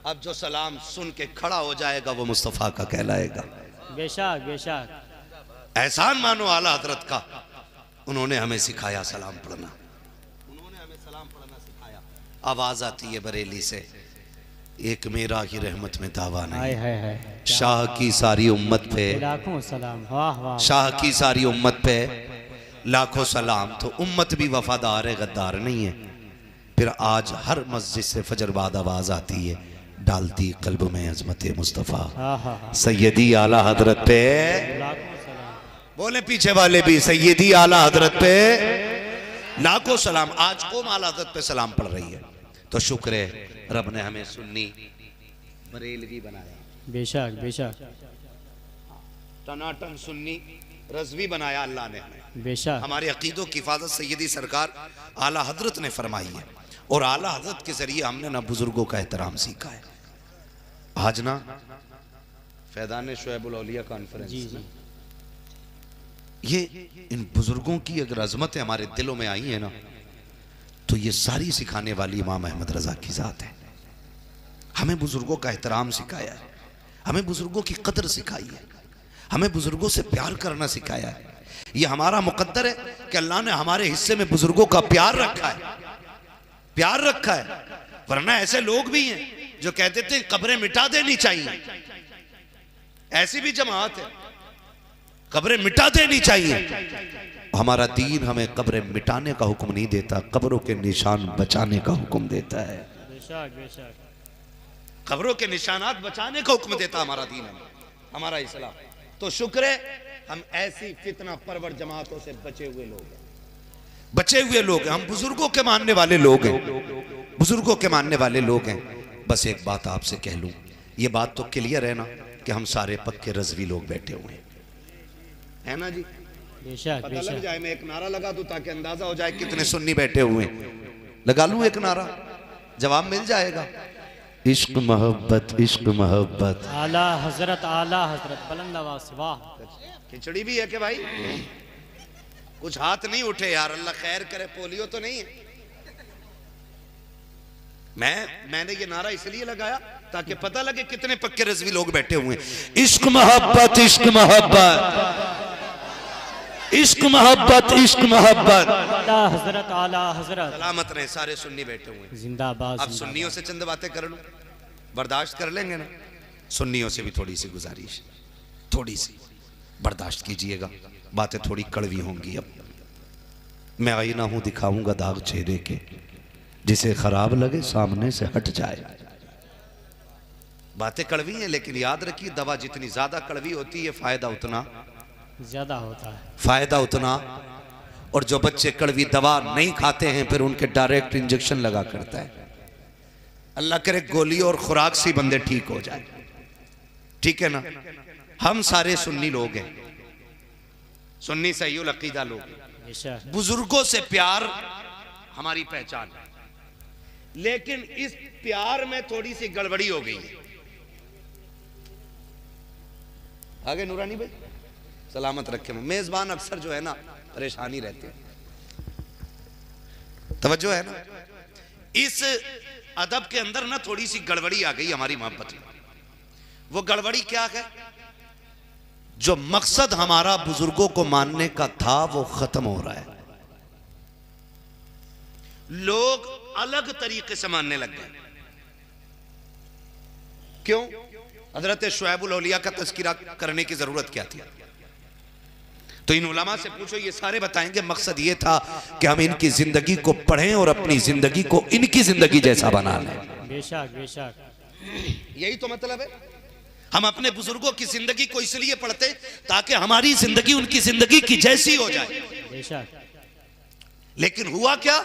अब जो सलाम सुन के खड़ा हो जाएगा वो मुस्तफा का कहलाएगा। बेशक बेशक। एहसान मानो आला हजरत का, उन्होंने हमें सिखाया सलाम पढ़ना, उन्होंने हमें सलाम पढ़ना सिखाया। आवाज आती है बरेली से, एक मेरा ही रहमत में दावा नहीं, शाह की सारी उम्मत पे लाखों सलाम। वाह वाह। शाह की सारी उम्मत पे लाखों सलाम। तो उम्मत भी वफादार है, गद्दार नहीं है। फिर आज हर मस्जिद से फजर बाद आवाज आती है, डालती कल्ब में अजमत मुस्तफ़ा सैयदी आला हजरत पे बोले पीछे वाले भी, सैयदी आला हजरत पे लाखों सलाम। आज कौम आला हजरत पे सलाम पढ़ रही है, तो शुक्र है रब ने हमें सुन्नी बरेलवी बनाया, बेशक बेशक टनाटन सुन्नी रज़वी बनाया अल्लाह ने हमें। बेशक हमारे अकीदों की हिफाजत सैयदी सरकार आला हजरत ने फरमाई है, और आला हजरत के जरिए हमने ना बुजुर्गों का एहतराम सीखा है। आज ना फैदान शुएबुल औलिया कॉन्फ्रेंस जी जी में ये इन बुजुर्गों की अगर अजमतें हमारे दिलों में आई है ना, तो ये सारी सिखाने वाली इमाम अहमद रजा की जात है। हमें बुजुर्गों का एहतराम सिखाया है, हमें बुजुर्गों की कदर सिखाई है, हमें बुजुर्गों से प्यार करना सिखाया है। ये हमारा मुकद्दर है कि अल्लाह ने हमारे हिस्से में बुजुर्गों का प्यार रखा है, प्यार रखा है। वरना ऐसे लोग भी हैं जो कहते थे कब्रें मिटा देनी चाहिए, ऐसी भी जमात है, कब्रें मिटा देनी चाहिए। हमारा दीन हमें कब्रें मिटाने का हुक्म नहीं देता, कब्रों के निशान बचाने का हुक्म देता है। बेशक बेशक कब्रों के निशानात बचाने का हुक्म देता हमारा दीन हमें, हमारा इस्लाम। तो शुक्र है हम ऐसी फितना परवर जमातों से बचे हुए लोग हैं, बचे हुए लोग हैं। हम बुजुर्गों के मानने वाले लोग हैं, बुजुर्गों के मानने वाले लोग हैं। बस एक बात आपसे कह लूं, ये बात तो क्लियर है ना कि हम सारे पक्के रज़वी लोग बैठे हुए हैं, है ना जी? बेशक पता लग बेशक जाए, मैं एक नारा लगा दूं ताकि अंदाजा हो जाए कितने सुन्नी बैठे हुए हैं। लगा लूं एक नारा, जवाब मिल जाएगा। इश्क मोहब्बत, इश्क मोहब्बत। आला हजरत बुलंद आवाज़। वाह खिचड़ी भी है कि भाई कुछ हाथ नहीं उठे यार, अल्लाह खैर करे, पोलियो तो नहीं है। मैंने ये नारा इसलिए लगाया ताकि पता लगे कितने पक्के रज़वी लोग बैठे हुए हैं। इश्क मोहब्बत, इश्क मोहब्बत, इश्क मोहब्बत, इश्क मोहब्बत। आला हजरत सलामत रहे सारे सुन्नी बैठे हुए हैं। जिंदाबाद। अब सुन्नियों से चंद बातें कर लूं, बर्दाश्त कर लेंगे ना? सुन्नियों से भी थोड़ी सी गुजारिश, थोड़ी सी बर्दाश्त कीजिएगा, बातें थोड़ी कड़वी होंगी। अब मैं आईना हूं, दिखाऊंगा दाग चेहरे के, जिसे खराब लगे सामने से हट जाए। बातें कड़वी हैं, लेकिन याद रखिए दवा जितनी ज्यादा कड़वी होती है फायदा उतना ज्यादा होता है, फायदा उतना। और जो बच्चे कड़वी दवा नहीं खाते हैं फिर उनके डायरेक्ट इंजेक्शन लगा करता है। अल्लाह करे गोली और खुराक से बंदे ठीक हो जाए, ठीक है ना? हम सारे सुन्नी लोग हैं, सुन्नी सहीउल अकीदा लोग हैं। बेशक बुजुर्गों से प्यार हमारी पहचान है, लेकिन इस प्यार में थोड़ी सी गड़बड़ी हो गई है। आगे नूरानी भाई सलामत रखे। मेजबान अक्सर जो है ना परेशानी रहती है, तवज्जो है ना? इस अदब के अंदर ना थोड़ी सी गड़बड़ी आ गई हमारी मोहब्बत में। वो गड़बड़ी क्या है? जो मकसद हमारा बुजुर्गों को मानने का था वो खत्म हो रहा है। लोग अलग तरीके से मानने लग गए। क्यों? हजरत शुएबुल औलिया का तज़किरा करने की जरूरत क्या थी? तो इन उलमा से पूछो, ये सारे बताएंगे मकसद ये था कि हम इनकी जिंदगी को पढ़ें और अपनी जिंदगी को इनकी जिंदगी जैसा बना लें। बेशक बेशक यही तो मतलब है। हम अपने बुजुर्गों की जिंदगी को इसलिए पढ़ते ताकि हमारी जिंदगी उनकी जिंदगी की जैसी हो जाए। बेशक लेकिन हुआ क्या?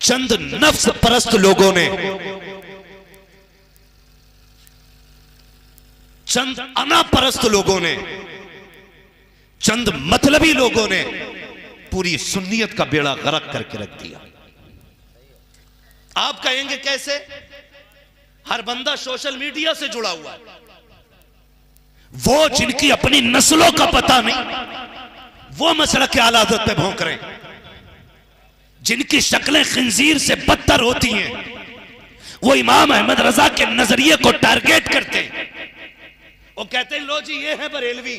चंद नफ्स परस्त लोगों ने, चंद अना परस्त लोगों ने, चंद मतलबी लोगों ने पूरी सुन्नियत का बेड़ा गर्क करके रख दिया। आप कहेंगे कैसे? हर बंदा सोशल मीडिया से जुड़ा हुआ है, वो जिनकी अपनी नस्लों का पता नहीं वो मसलक के आला हज़रत पे भौंक रहे हैं, जिनकी शक्लें खिंजीर से बदतर होती हैं, वो इमाम अहमद रजा के नजरिए को टारगेट करते हैं। वो कहते हैं लो जी ये है बरेलवी।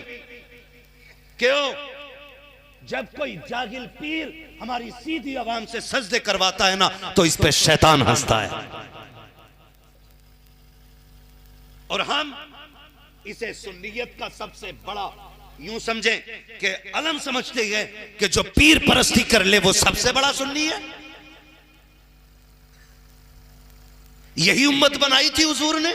क्यों? जब कोई जागिल पीर हमारी सीधी आवाम से सजदे करवाता है ना तो इस पे शैतान हंसता है, और हम इसे सुन्नियत का सबसे बड़ा यूं समझें कि अलम समझते हैं कि जो पीर परस्ती कर ले वो सबसे बड़ा सुन्नी है। यही उम्मत बनाई थी हुजूर ने।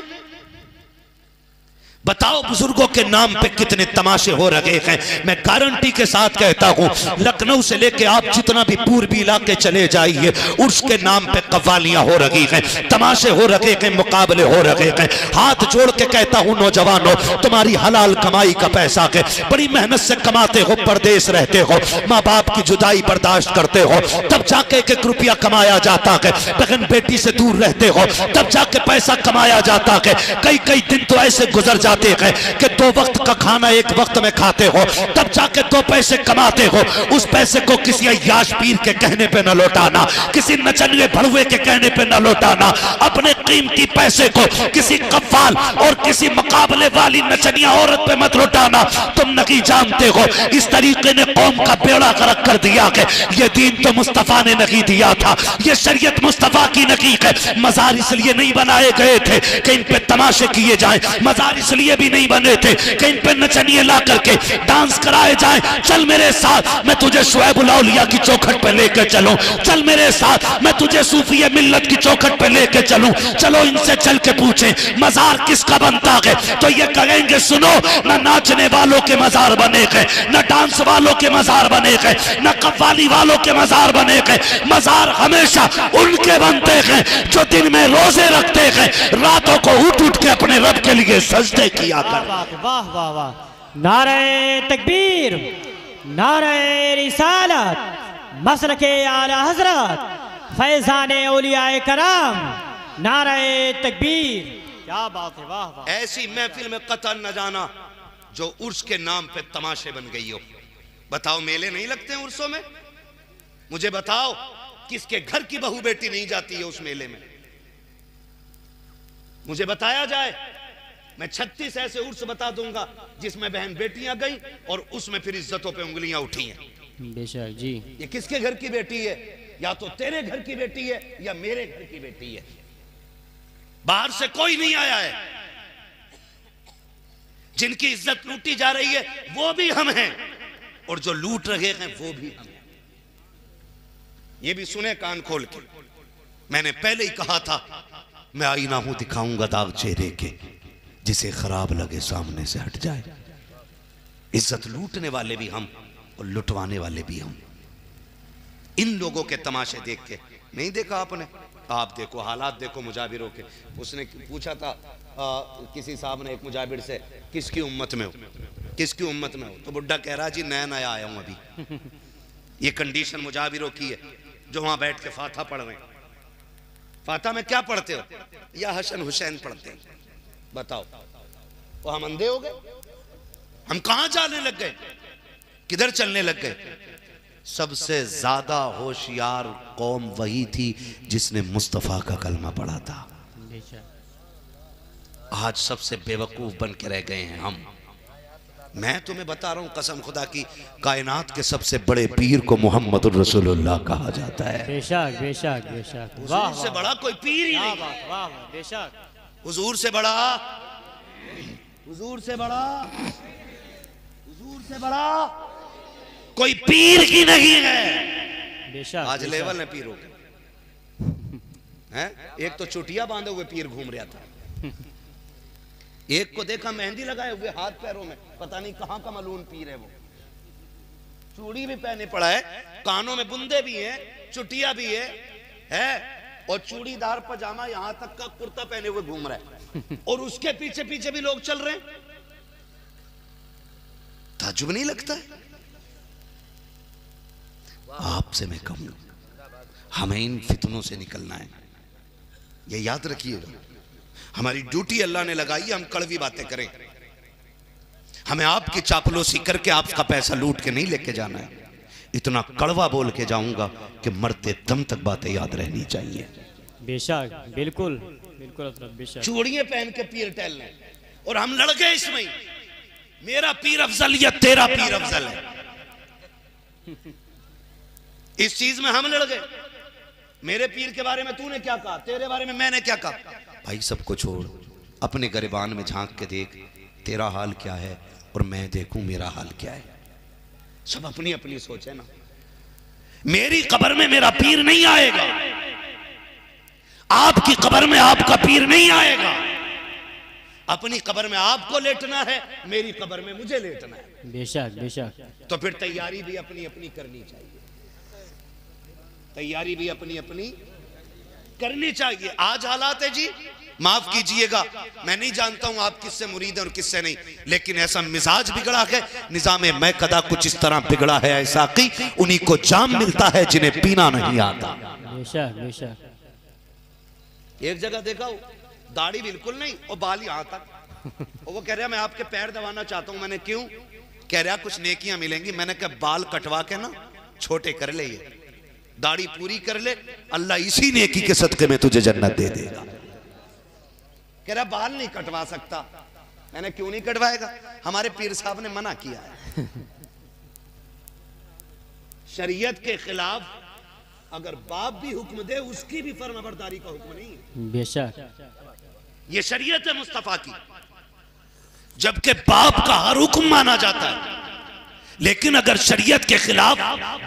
बताओ बुजुर्गों के नाम पे कितने तमाशे हो रहे हैं। मैं गारंटी के साथ कहता हूं, लखनऊ से लेके आप जितना भी पूर्वी इलाके चले जाइए, उर्स के नाम पे कव्वालियां हो रही हैं, तमाशे हो रहे हैं, मुकाबले हो रहे हैं। हाथ जोड़ के कहता हूं नौजवानों, तुम्हारी हलाल कमाई का पैसा है, बड़ी मेहनत से कमाते हो, परदेश रहते हो, माँ बाप की जुदाई बर्दाश्त करते हो, तब जाके एक रुपया कमाया जाता है। बहन बेटी से दूर रहते हो, तब जाके पैसा कमाया जाता है। कई कई दिन तो ऐसे गुजर जाते हैं कि 2 वक्त का खाना 1 वक्त में खाते हो, तब जाके 2 पैसे कमाते हो। उस पैसे को किसी अय्याश पीर के कहने पे न लौटाना, किसी नचनिए भड़ुए के कहने पे न लौटाना, अपने कीमती पैसे को किसी कव्वाल और किसी मुकाबले वाली नचनिया औरत पे मत लौटाना। तुम नहीं जानते हो इस तरीके ने कौम का बेड़ा गर्क कर दिया कि ये दीन तो मुस्तफा ने नहीं दिया था, ये शरीयत मुस्तफा की नहीं है। मजार इसलिए नहीं बनाए गए थे कि इन पे तमाशे किए जाएं, मजार इसलिए भी नहीं बने थे कि इन पे नचनिए ला करके डांस कराए जाएं। चल मेरे साथ, मैं तुझे शुएबुल औलिया की चौखट पे लेकर चलूं, चल मेरे साथ, मैं तुझे सूफी मिल्लत की चौखट पे लेकर चलूं। चलो इनसे चल के पूछें मजार किसका बनता है, तो ये कहेंगे सुनो, न नाचने वालों के मजार बने गए, न डांस वालों के मजार बने गए, न कव्वाली वालों के मजार बने गए। मजार हमेशा उनके बनते हैं जो दिन में रोजे रखते हैं, रातों को उठ उठ के अपने रब के लिए सजदे किया कर। वाह वाह वाह, नारे तकबीर, नारे रिसालत, मसलके आला हजरत, फैजाने औलियाए कराम, नारे तकबीर। क्या बात है, वाह वाह। ऐसी महफिल में कतन न जाना जो उर्स के नाम पे तमाशे बन गई हो। बताओ मेले नहीं लगते हैं उर्सों में? मुझे बताओ किसके घर की बहू बेटी नहीं जाती है उस मेले में? मुझे बताया जाए। मैं 36 ऐसे उर्स बता दूंगा जिसमें बहन बेटियां गई और उसमें फिर इज्जतों पे उंगलियां उठी हैं। बेशक जी। ये किसके घर की बेटी है? या तो तेरे घर की बेटी है या मेरे घर की बेटी है। बाहर से कोई नहीं आया है। जिनकी इज्जत लूटी जा रही है वो भी हम हैं, और जो लूट रहे हैं वो भी हम हैं। ये भी सुने कान खोल के। मैंने पहले ही कहा था, मैं आईना हूं दिखाऊंगा दाग चेहरे के, जिसे खराब लगे सामने से हट जाए। इज्जत लूटने वाले भी हम और लुटवाने वाले भी हम। इन लोगों के तमाशे देख के नहीं देखा आपने? आप देखो, हालात देखो मुजाबिरों के। उसने पूछा था किसी साहब ने एक मुजाबिर से, किसकी उम्मत में हो, किसकी उम्मत में हो? तो बुड्ढा कह रहा जी नया नया आया हूं अभी। ये कंडीशन मुजाबिरों की है जो वहां बैठ के फाता पढ़ रहे हैं। फाता में क्या पढ़ते हो? या हसन हुसैन पढ़ते हैं। बताओ, वो हम अंधे हो गए? हम कहां जाने लग गए? किधर चलने लग गए? सबसे ज्यादा होशियार कौम वही थी जिसने मुस्तफा का कलमा पढ़ा था। आज सबसे बेवकूफ बन के रह गए हैं हम। मैं तुम्हें बता रहा हूं कसम खुदा की, कायनात के सबसे बड़े पीर को मोहम्मद रसूलुल्लाह कहा जाता है। बेशक बेशक बेशक। हुजूर से बड़ा कोई पीर ही नहीं। वाह बेशक। हुजूर से बड़ा, हुजूर से बड़ा, हुजूर से बड़ा कोई पीर ही नहीं है। बेशक। आज लेवल है पीरों के। हैं? एक तो चुटिया बांधे हुए पीर घूम रहा था, एक को देखा मेहंदी लगाए हुए हाथ पैरों में, पता नहीं कहां का मालूम पीर है वो। चूड़ी भी पहने पड़ा है, कानों में बुंदे भी हैं, चुटिया भी है और चूड़ीदार पजामा यहां तक का कुर्ता पहने हुए घूम रहा है, और उसके पीछे पीछे भी लोग चल रहे हैं। ताज्जुब नहीं लगता है? आपसे मैं कहूं, हमें इन फितनों से निकलना है। ये याद रखिएगा, हमारी ड्यूटी अल्लाह ने लगाई है, हम कड़वी बातें करें। हमें आपकी चापलूसी करके आपका पैसा लूट के नहीं लेके जाना है। इतना कड़वा बोल के जाऊंगा कि मरते दम तक बातें याद रहनी चाहिए। बेशक, बिल्कुल बिल्कुल बेशक। चूड़ियां पहन के पीर टहलने, और हम लड़ गए इसमें, मेरा पीर अफजल या तेरा पीर अफजल है। इस चीज में हम लड़ गए। मेरे पीर के बारे में तूने क्या कहा, तेरे बारे में मैंने क्या कहा। भाई सबको छोड़, अपने गिरबान में झांक के देख, तेरा हाल क्या है और मैं देखूं मेरा हाल क्या है। सब अपनी अपनी सोच है ना। मेरी कब्र में मेरा पीर नहीं आएगा, आपकी कब्र में आपका पीर नहीं आएगा। अपनी कब्र में आपको लेटना है, मेरी कब्र में मुझे लेटना है। बेशक बेशक। तो फिर तैयारी भी अपनी अपनी करनी चाहिए, तैयारी भी अपनी अपनी करनी चाहिए। आज हालात है जी, माफ कीजिएगा, मैं नहीं जानता हूं आप किससे मुरीद हैं और किससे नहीं, लेकिन ऐसा मिजाज बिगड़ा है, निजाम मैं कदा कुछ इस तरह बिगड़ा है ऐसा कि उन्हीं को जाम मिलता है जिन्हें पीना नहीं आता। बेशक बेशक। एक जगह देखा हो, दाढ़ी बिल्कुल नहीं और बाल यहां तक, और वो कह रहा मैं आपके पैर दबाना चाहता हूं। मैंने क्यों? कह रहा कुछ नेकियां मिलेंगी। मैंने कहा बाल कटवा के ना छोटे कर ले, ये दाढ़ी पूरी कर ले, अल्लाह इसी नेकी के सदके में तुझे जन्नत दे देगा। कह रहा बाल नहीं कटवा सकता। मैंने क्यों नहीं कटवाएगा? हमारे पीर साहब ने मना किया है। शरीयत के खिलाफ अगर बाप भी हुक्म दे, उसकी भी फर्माबरदारी का हुक्म नहीं है। बेशक। ये शरीयत है मुस्तफा की, जबकि बाप का हर हुक्म माना जाता है। लेकिन अगर शरीयत के खिलाफ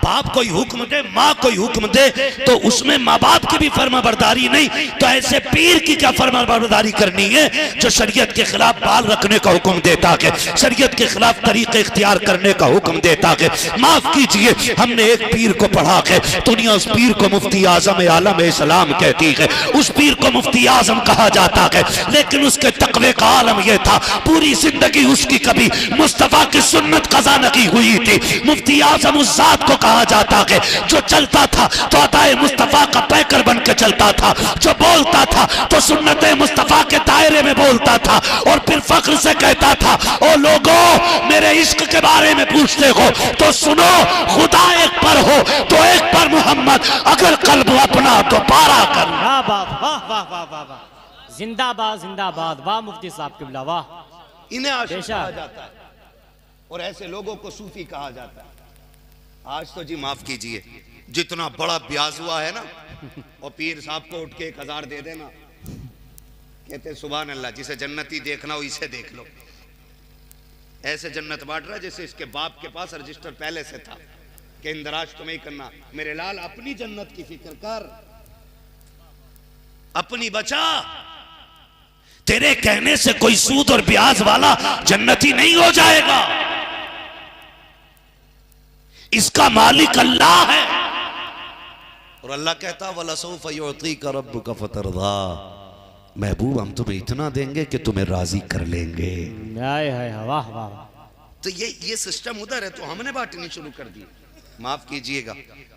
बाप कोई हुक्म दे, माँ कोई हुक्म दे, तो उसमें माँ बाप की भी फर्माबरदारी नहीं, तो ऐसे पीर की क्या फर्माबरदारी करनी है जो शरीयत के खिलाफ बाल रखने का हुक्म देता है, शरीयत के खिलाफ तरीके इख्तियार करने का हुक्म देता है। माफ कीजिए, हमने एक पीर को पढ़ा है, दुनिया उस पीर को मुफ्ती आजम आलम इस्लाम कहती है, उस पीर को मुफ्ती आजम कहा जाता है, लेकिन उसके तकवे का आलम यह था, पूरी जिंदगी उसकी कभी मुस्तफा की सुन्नत कज़ा नहीं हुई थी। मुफ्ती आजम उस जात को कहा जाता है जो चलता था तो अताए मुस्तफा का पैकर बन के चलता था, जो बोलता था तो सुन्नत मुस्तफा के दायरे में बोलता था, और फिर फख्र से कहता था, ओ लोगों मेरे इश्क के बारे में पूछते हो तो सुनो, खुदा एक पर हो तो एक पर मोहम्मद, अगर कल्ब अपना तो पारा कर। वाह वाह वाह वाह वाह वाह वाह, जिंदाबाद जिंदाबाद, वाह मुफ्ती साहब किबला वाह। इन्हें आशिक कहा जाता है और ऐसे लोगों को सूफी कहा जाता है। आज तो जी माफ कीजिए, जितना बड़ा ब्याज हुआ है ना, और पीर साहब को उठ के 1000 दे देना, कहते सुभान अल्लाह, जिसे जन्नती देखना हो इसे देख लो। ऐसे जन्नत बांट रहा जैसे इसके बाप के पास रजिस्टर पहले से था कि इंदराज तुम्हें ही करना। मेरे लाल अपनी जन्नत की फिक्र कर, अपनी बचा। तेरे कहने से कोई सूद और ब्याज वाला जन्नती नहीं हो जाएगा, इसका मालिक अल्लाह है। और अल्लाह कहता वला सौफ युतीका रब्बुका फतरदा, महबूब हम तुम्हें इतना देंगे कि तुम्हें राजी कर लेंगे। वाह वाह। तो ये सिस्टम उधर है, तो हमने बांटनी शुरू कर दी। माफ कीजिएगा,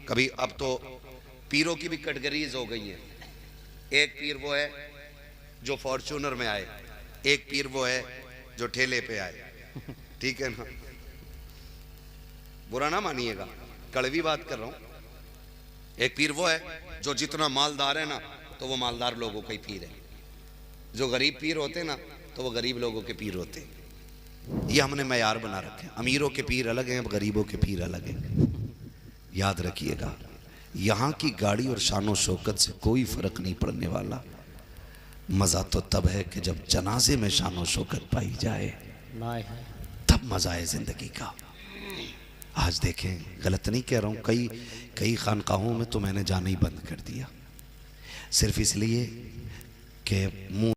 कभी अब तो पीरों की भी कैटेगरीज हो गई है। एक पीर वो है जो फॉर्च्यूनर में आए, एक पीर वो है जो ठेले पे आए, ठीक है ना, बुरा ना मानिएगा, कड़वी बात कर रहा हूं। एक पीर वो है जो जितना मालदार है ना तो वो मालदार लोगों का ही पीर है, जो गरीब पीर होते ना तो वो गरीब लोगों के पीर होते हैं। ये हमने मयार बना रखे हैं, अमीरों के पीर अलग हैं, गरीबों के पीर अलग हैं। याद रखिएगा, यहाँ की गाड़ी और शानो शौकत से कोई फर्क नहीं पड़ने वाला। मज़ा तो तब है कि जब जनाजे में शानो शौकत पाई जाए, तब मज़ा है ज़िंदगी का। आज देखें, गलत नहीं कह रहा हूँ, कई खानकाहों में तो मैंने जाना ही बंद कर दिया, सिर्फ इसलिए कि मुँह